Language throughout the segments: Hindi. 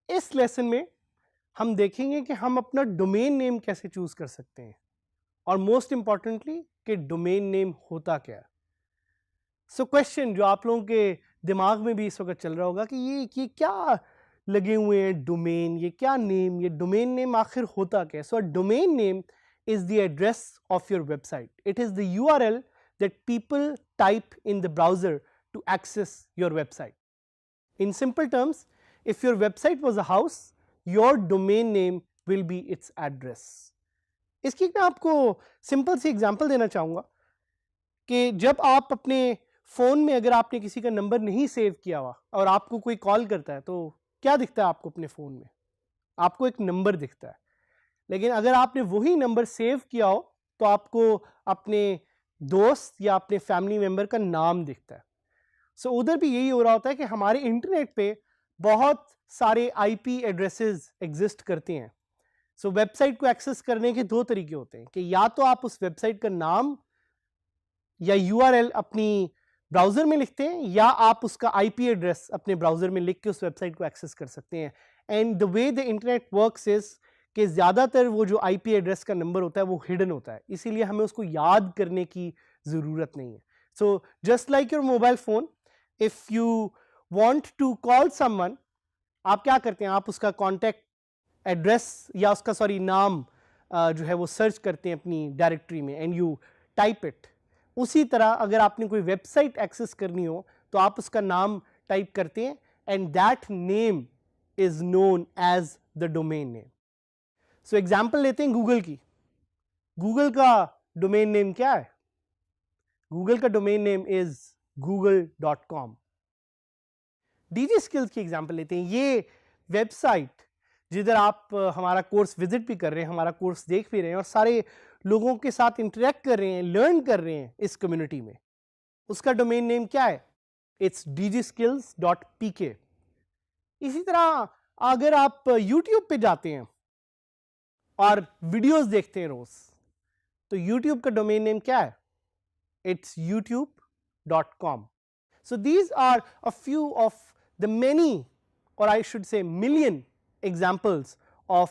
इस लेसन में हम देखेंगे कि हम अपना डोमेन नेम कैसे चूज कर सकते हैं और मोस्ट इंपॉर्टेंटली कि डोमेन नेम होता क्या है। सो क्वेश्चन जो आप लोगों के दिमाग में भी इस वक्त चल रहा होगा कि ये क्या लगे हुए हैं डोमेन, ये क्या नेम, ये डोमेन नेम आखिर होता क्या है। सो domain name is the address of your website. It is the URL that people type in the browser to access your website. In simple terms, if your website was a house, your domain name will be its address. इसकी मैं आपको सिंपल सी एग्जांपल देना चाहूँगा कि जब आप अपने फ़ोन में अगर आपने किसी का नंबर नहीं सेव किया हुआ और आपको कोई कॉल करता है तो क्या दिखता है आपको अपने फ़ोन में? आपको एक नंबर दिखता है। लेकिन अगर आपने वही नंबर सेव किया हो तो आपको अपने दोस्त या अपने फैमिली मेंबर का नाम दिखता है। सो उधर भी यही हो रहा होता है कि हमारे इंटरनेट पे बहुत सारे आईपी एड्रेसेस एग्जिस्ट करते हैं। सो वेबसाइट को एक्सेस करने के दो तरीके होते हैं कि या तो आप उस वेबसाइट का नाम या यूआरएल अपनी ब्राउज़र में लिखते हैं या आप उसका आईपी एड्रेस अपने ब्राउज़र में लिख के उस वेबसाइट को एक्सेस कर सकते हैं। And the way the internet works is कि ज़्यादातर वो जो आईपी एड्रेस का नंबर होता है वो हिडन होता है, इसीलिए हमें उसको याद करने की ज़रूरत नहीं है। So just like your mobile phone, if you want to call someone, आप क्या करते हैं, आप उसका कॉन्टैक्ट एड्रेस या उसका नाम जो है वो सर्च करते हैं अपनी डायरेक्टरी में एंड यू टाइप इट। उसी तरह अगर आपने कोई वेबसाइट एक्सेस करनी हो तो आप उसका नाम टाइप करते हैं and that name is known as the domain name. So example लेते हैं गूगल की। गूगल का डोमेन नेम क्या है? गूगल का domain name is google.com। DG skills की एग्जाम्पल लेते हैं। ये वेबसाइट जिधर आप हमारा कोर्स विजिट भी कर रहे हैं, हमारा कोर्स देख भी रहे हैं और सारे लोगों के साथ इंटरेक्ट कर रहे हैं, लर्न कर रहे हैं इस कम्युनिटी में, उसका डोमेन नेम क्या है? It's dgskills.pk। इसी तरह अगर आप YouTube पे जाते हैं और वीडियोस देखते हैं रोज, तो YouTube का डोमेन नेम क्या है? It's youtube.com। So these are a few of the many, or I should say million examples of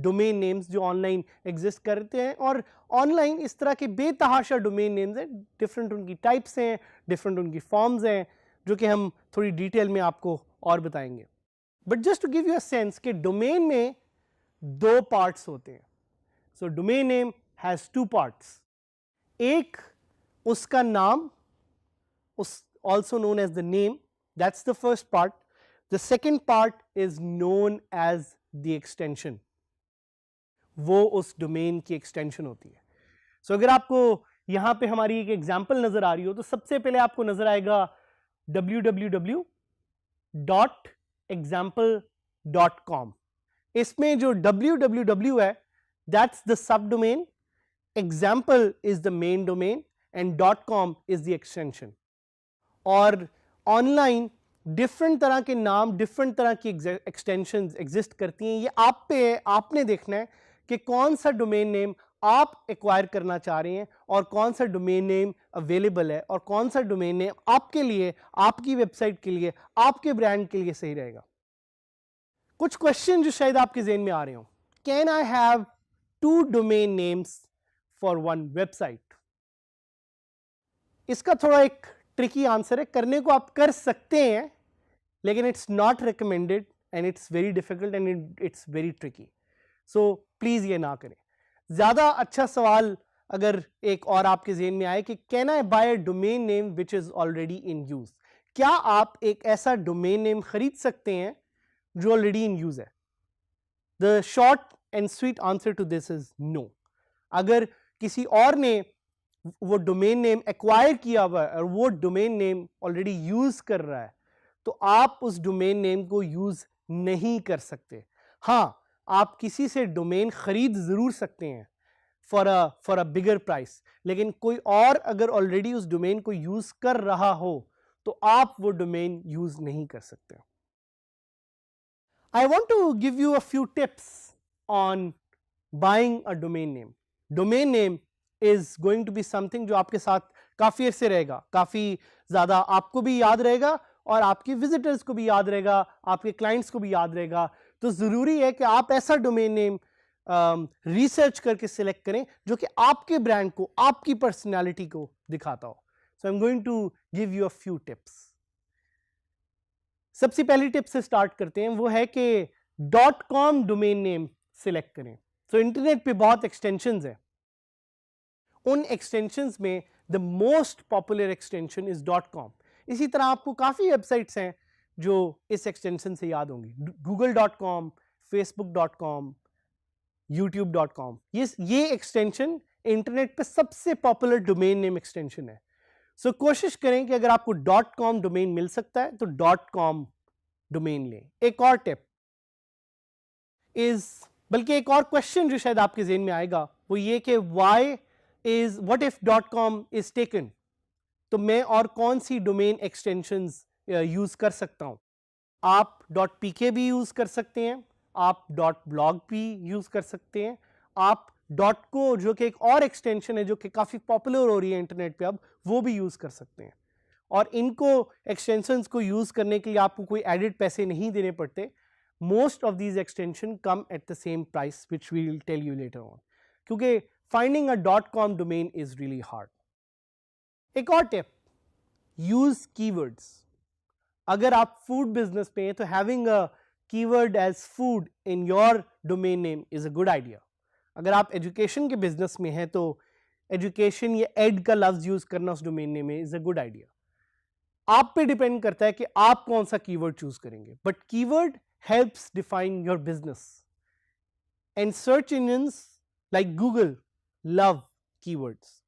domain names जो ऑनलाइन एग्जिस्ट करते हैं। और ऑनलाइन इस तरह के बेतहाशा डोमेन नेम्स हैं, डिफरेंट उनकी टाइप्स हैं, डिफरेंट उनकी फॉर्म्स हैं, जो कि हम थोड़ी डिटेल में आपको और बताएंगे। But just to give you a sense कि डोमेन में दो पार्ट्स होते हैं। So domain name has two parts. एक उसका नाम, also known as the name, that's the first part. The second part is known as the extension. वो उस डोमेन की एक्सटेंशन होती है। सो अगर आपको यहां पे हमारी एक एग्जांपल नजर आ रही हो तो सबसे पहले आपको नजर आएगा www.example.com। इसमें जो www है that's the subdomain, example is the main domain and .com is the extension। और ऑनलाइन डिफरेंट तरह के नाम, डिफरेंट तरह की एक्सटेंशंस एग्जिस्ट करती हैं। ये आप पे है, आपने देखना है कि कौन सा डोमेन नेम आप एक्वायर करना चाह रहे हैं और कौन सा डोमेन नेम अवेलेबल है और कौन सा डोमेन नेम आपके लिए, आपकी वेबसाइट के लिए, आपके ब्रांड के लिए सही रहेगा। कुछ क्वेश्चन जो शायद आपके ज़हन में आ रहे हो, can I have 2 domain names for 1 website? इसका थोड़ा एक ट्रिकी आंसर है। करने को आप कर सकते हैं लेकिन it's not recommended and it's very difficult and it's very tricky. So please ये ना करें। ज्यादा अच्छा सवाल अगर एक और आपके ज़हन में आए कि can I buy a domain name which is already in use? क्या आप एक ऐसा डोमेन नेम खरीद सकते हैं जो ऑलरेडी इन यूज है? The short and sweet answer to this is no. अगर किसी और ने वो डोमेन नेम एक्वायर किया हुआ है और वो डोमेन नेम ऑलरेडी यूज कर रहा है तो आप उस डोमेन नेम को यूज नहीं कर सकते। हाँ, आप किसी से डोमेन खरीद जरूर सकते हैं। फॉर अ बिगर प्राइस, लेकिन कोई और अगर ऑलरेडी उस डोमेन को यूज कर रहा हो तो आप वो डोमेन यूज नहीं कर सकते। I want to give you a few tips on buying a domain name. Domain name is going to be something जो आपके साथ काफी अर्से रहेगा, काफी ज्यादा आपको भी याद रहेगा और आपके विजिटर्स को भी याद रहेगा, आपके क्लाइंट्स को भी याद रहेगा। तो जरूरी है कि आप ऐसा डोमेन नेम रिसर्च करके सिलेक्ट करें जो कि आपके ब्रांड को, आपकी पर्सनैलिटी को दिखाता हो। So I am going to give you a few tips. सबसे पहली टिप से स्टार्ट करते हैं, वो है कि .com डोमेन नेम सिलेक्ट करें। सो इंटरनेट पे बहुत एक्सटेंशंस हैं, उन एक्सटेंशंस में the most popular extension is .com। इसी तरह आपको काफी वेबसाइट्स हैं जो इस एक्सटेंशन से याद होंगी, google.com, facebook.com, youtube.com। ये एक्सटेंशन इंटरनेट पे सबसे पॉपुलर डोमेन नेम एक्सटेंशन है। सो कोशिश करें कि अगर आपको .com डोमेन मिल सकता है तो .com डोमेन लें। एक और टिप इज, बल्कि एक और क्वेश्चन जो शायद आपके ज़हन में आएगा वो ये कि what if .com is taken, तो मैं और कौन सी डोमेन एक्सटेंशंस यूज कर सकता हूं। आप .pk भी यूज कर सकते हैं, आप .blog भी यूज कर सकते हैं, आप .co जो कि एक और एक्सटेंशन है जो कि काफी पॉपुलर हो रही है इंटरनेट पे अब, वो भी यूज कर सकते हैं। और इनको एक्सटेंशंस को यूज करने के लिए आपको कोई एडिड पैसे नहीं देने पड़ते। Most of these extension come at the same price which we will tell you later on, क्योंकि finding a .com domain is really hard. एक और टिप, यूज कीवर्ड्स। अगर आप फूड बिजनेस पे हैं तो having a keyword as food in your domain name is a good idea. अगर आप एजुकेशन के बिजनेस में हैं तो एजुकेशन या एड का लफ्ज यूज करना उस डोमेन नेम में इज अ गुड आइडिया। आप पे डिपेंड करता है कि आप कौन सा कीवर्ड चूज करेंगे, but keyword helps define your business and search engines like Google love keywords.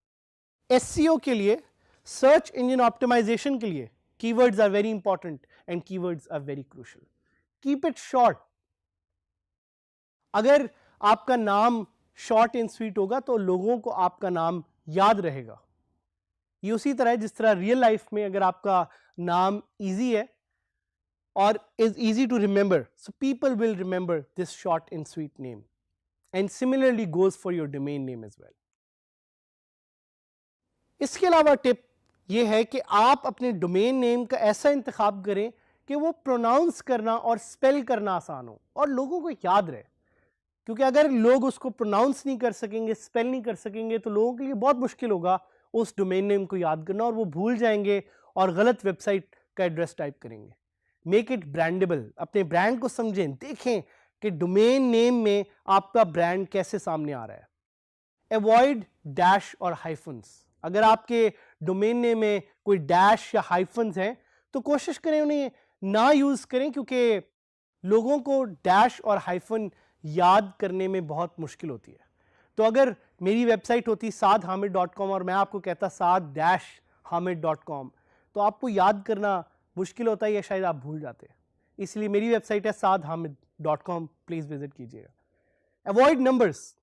SEO के लिए, सर्च इंजन ऑप्टिमाइजेशन के लिए keywords are very important and keywords are very crucial. Keep it short. अगर आपका नाम शॉर्ट एंड स्वीट होगा तो लोगों को आपका नाम याद रहेगा। ये उसी तरह है जिस तरह रियल लाइफ में अगर आपका नाम इजी है और is easy to remember, so people will remember this short and sweet name, and similarly goes for your domain name as well. इसके अलावा टिप ये है कि आप अपने डोमेन नेम का ऐसा इंतखाब करें कि वो प्रोनाउंस करना और स्पेल करना आसान हो और लोगों को याद रहे, क्योंकि अगर लोग उसको प्रोनाउंस नहीं कर सकेंगे, स्पेल नहीं कर सकेंगे, तो लोगों के लिए बहुत मुश्किल होगा उस डोमेन नेम को याद करना और वो भूल जाएंगे और गलत वेबसाइट का एड्रेस टाइप करेंगे। मेक इट ब्रांडेबल, अपने ब्रांड को समझें, देखें कि डोमेन नेम में आपका ब्रांड कैसे सामने आ रहा है। अवॉइड डैश और हाइफन्स। अगर आपके डोमेन नेम में कोई डैश या हाइफन्स हैं तो कोशिश करें उन्हें ना यूज करें, क्योंकि लोगों को डैश और हाइफन याद करने में बहुत मुश्किल होती है। तो अगर मेरी वेबसाइट होती saadhamid.com और मैं आपको कहता saad-hamid.com, तो आपको याद करना मुश्किल होता है या शायद आप भूल जाते हैं। इसलिए मेरी वेबसाइट है saadhamid.com, प्लीज विजिट कीजिएगा। Avoid numbers.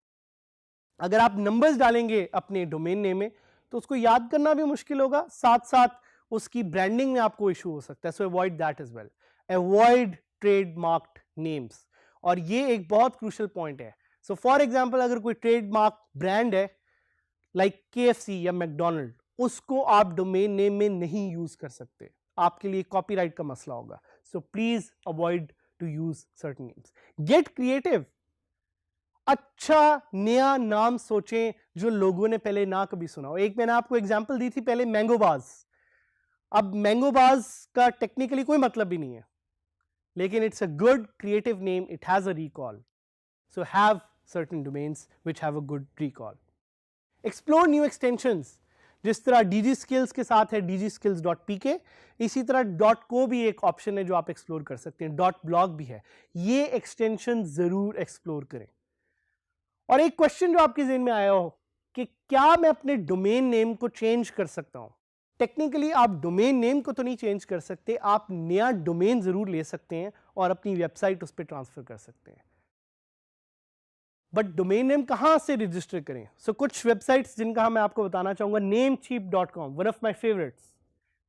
अगर आप नंबर्स डालेंगे अपने डोमेन नेम में तो उसको याद करना भी मुश्किल होगा, साथ साथ उसकी ब्रांडिंग में आपको इशू हो सकता है। So avoid that as well. Avoid trademarked names, और ये एक बहुत क्रूशियल पॉइंट है। सो फॉर एग्जांपल अगर कोई ट्रेडमार्क ब्रांड है लाइक KFC या मैकडोनल्ड, उसको आप डोमेन नेम में नहीं यूज कर सकते, आपके लिए कॉपीराइट का मसला होगा। So please avoid to use certain names. Get creative. अच्छा नया नाम सोचें जो लोगों ने पहले ना कभी सुना हो। एक मैंने आपको एग्जांपल दी थी पहले, मैंगोबाज। अब मैंगोबाज का टेक्निकली कोई मतलब भी नहीं है, लेकिन it's a good creative name, it has a recall. So have certain domains which have a good recall. Explore new extensions. जिस तरह DG Skills के साथ है dgskills.pk, इसी तरह .co भी एक ऑप्शन है जो आप एक्सप्लोर कर सकते हैं, .blog भी है। ये एक्सटेंशन जरूर एक्सप्लोर करें। और एक क्वेश्चन जो आपके ज़हन में आया हो कि क्या मैं अपने डोमेन नेम को चेंज कर सकता हूं? टेक्निकली आप डोमेन नेम को तो नहीं चेंज कर सकते, आप नया डोमेन जरूर ले सकते हैं और अपनी वेबसाइट उस पर ट्रांसफर कर सकते हैं। बट डोमेन नेम कहाँ से रजिस्टर करें? सो कुछ वेबसाइट्स जिनका मैं आपको बताना चाहूँगा, namecheap.com, one of my favourites.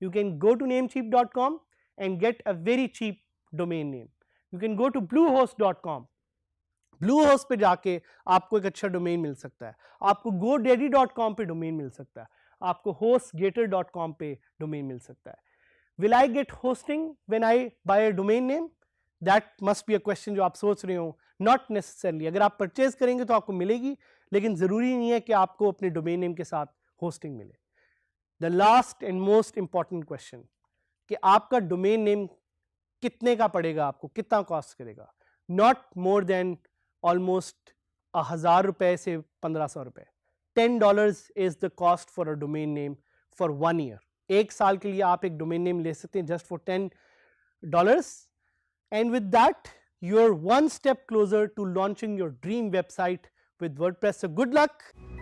You can go to namecheap.com and get a very cheap domain name. You can go to bluehost.com. Bluehost पे जाके आपको एक अच्छा डोमेन मिल सकता है. आपको godaddy.com पे डोमेन मिल सकता है. आपको hostgator.com पे डोमेन मिल सकता है. Will I get hosting when I buy a domain name? That must be a question जो आप सोच रहे हो. Not necessarily. अगर आप परचेज करेंगे तो आपको मिलेगी, लेकिन ज़रूरी नहीं है कि आपको अपने डोमेन नेम के साथ होस्टिंग मिले. The last and most important question कि आपका डोमेन नेम कितने का पड़ेगा, आपको कितना कॉस्ट करेगा? नॉट मोर देन ऑलमोस्ट 1000 रुपए से 1500 रुपए. $10 is the cost for a domain name for 1 year. एक साल के लिए आप एक डोमेन नेम ले सकते हैं just for $10. And with that you are one step closer to launching your dream website with WordPress. So good luck.